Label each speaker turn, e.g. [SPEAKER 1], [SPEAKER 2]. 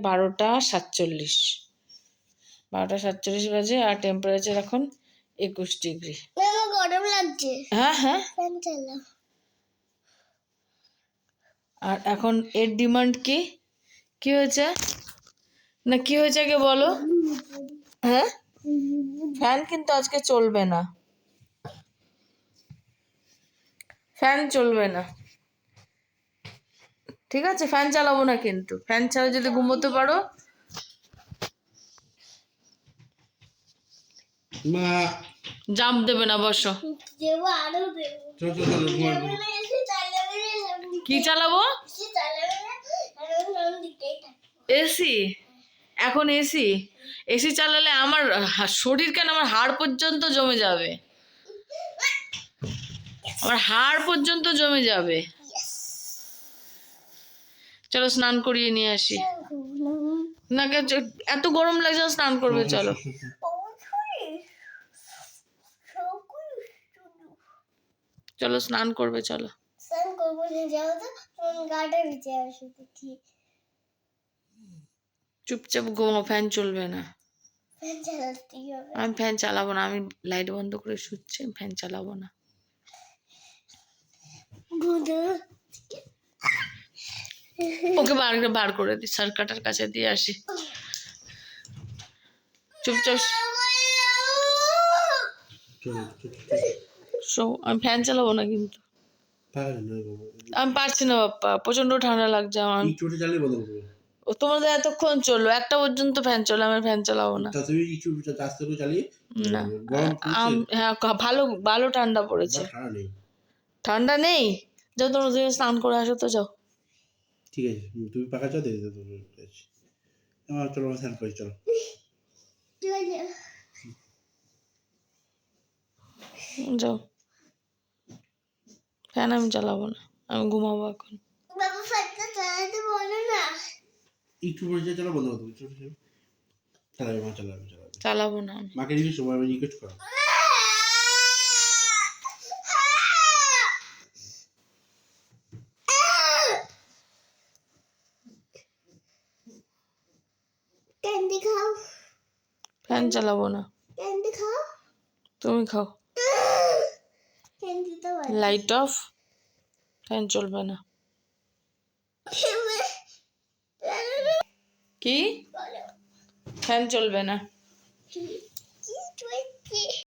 [SPEAKER 1] 12:47 12:47 বাজে, আর টেম্পারেচার এখন 21 ডিগ্রি।
[SPEAKER 2] গরম লাগছে।
[SPEAKER 1] হ্যাঁ হ্যাঁ,
[SPEAKER 2] ফ্যান চালাও।
[SPEAKER 1] আর এখন এর ডিমান্ড কি? কি হয়েছে না, কি হয়েছে আগে বলো। হ্যাঁ, ফ্যান কিন্তু আজকে চলবে না, ফ্যান চলবে না, ঠিক আছে? ফ্যান চালাবো না কিন্তু, ফ্যান ছাড়া যদি ঘুমোতে পারো।
[SPEAKER 3] মা
[SPEAKER 1] জাম্প দেবে না, বসো।
[SPEAKER 2] দেবো, আরো দেবো।
[SPEAKER 3] চল চল চল ঘুমাবো।
[SPEAKER 2] এসে চালাবে না,
[SPEAKER 1] কি চালাবো?
[SPEAKER 2] এসে চালাবে না, আর দিকেই থাকবে।
[SPEAKER 1] এসি? এখন এসি? এসি চালালে আমার শরীর কেন, আমার হাড় পর্যন্ত জমে যাবে, আমার হাড় পর্যন্ত জমে যাবে। চলো স্নান করিয়ে নিয়ে আসি। না এত গরম লাগছে, স্নান করবে, চলো। চলো স্নান করবে, চলো।
[SPEAKER 2] স্নান করবো না, যাও তো, গাটা ভিজে আসো দেখি।
[SPEAKER 1] চুপচাপ ঘুমো, ফ্যান চলবে না।
[SPEAKER 2] ফ্যান চালাতেই হবে।
[SPEAKER 1] আমি ফ্যান চালাবো না, আমি লাইট বন্ধ করে শুচ্ছি, ফ্যান চালাবো না। ওকে বার করে দিই, সার্কাটার কাছে দিয়ে আসি। চুপচাপ শো, আমি ফ্যান চালাবো না কিন্তু, আমি পারছি না বাপ্পা, প্রচন্ড ঠান্ডা লাগছে আমার। ও তোমাদের এতক্ষণ চললো, 1টা পর্যন্ত ফ্যান চলে, আমি ফ্যান চালাবো না। না হ্যাঁ, ভালো ভালো ঠান্ডা পড়েছে। ঠান্ডা নেই? যাও তোমরা দুজন স্নান করে আসো তো, যাও।
[SPEAKER 3] ঠিক আছে, তুমি পাকা চাও দিয়ে দাও। আমার চলো, স্নান করি, চলো।
[SPEAKER 1] যাও, ফ্যান আমি চালাবো না, আমি ঘুমাবো এখন।
[SPEAKER 2] বাবা ফ্যানটা চালাতে বলো না।
[SPEAKER 3] একটু পরে চলো, বন্ধ করো, চলো চলো। চালাবে মা, চালাবে চালাবে।
[SPEAKER 1] চালাবো না আমি।
[SPEAKER 3] মাকে জিজ্ঞেস সময় জিজ্ঞেস করো।
[SPEAKER 2] ক্যান্ডি খাও।
[SPEAKER 1] ফ্যান চালাবো না।
[SPEAKER 2] ক্যান্ডি খাও।
[SPEAKER 1] তুমি খাও।
[SPEAKER 2] ক্যান্ডি তো
[SPEAKER 1] লাইট অফ, ফ্যান চলবে না। কি? ফ্যান চলবে না।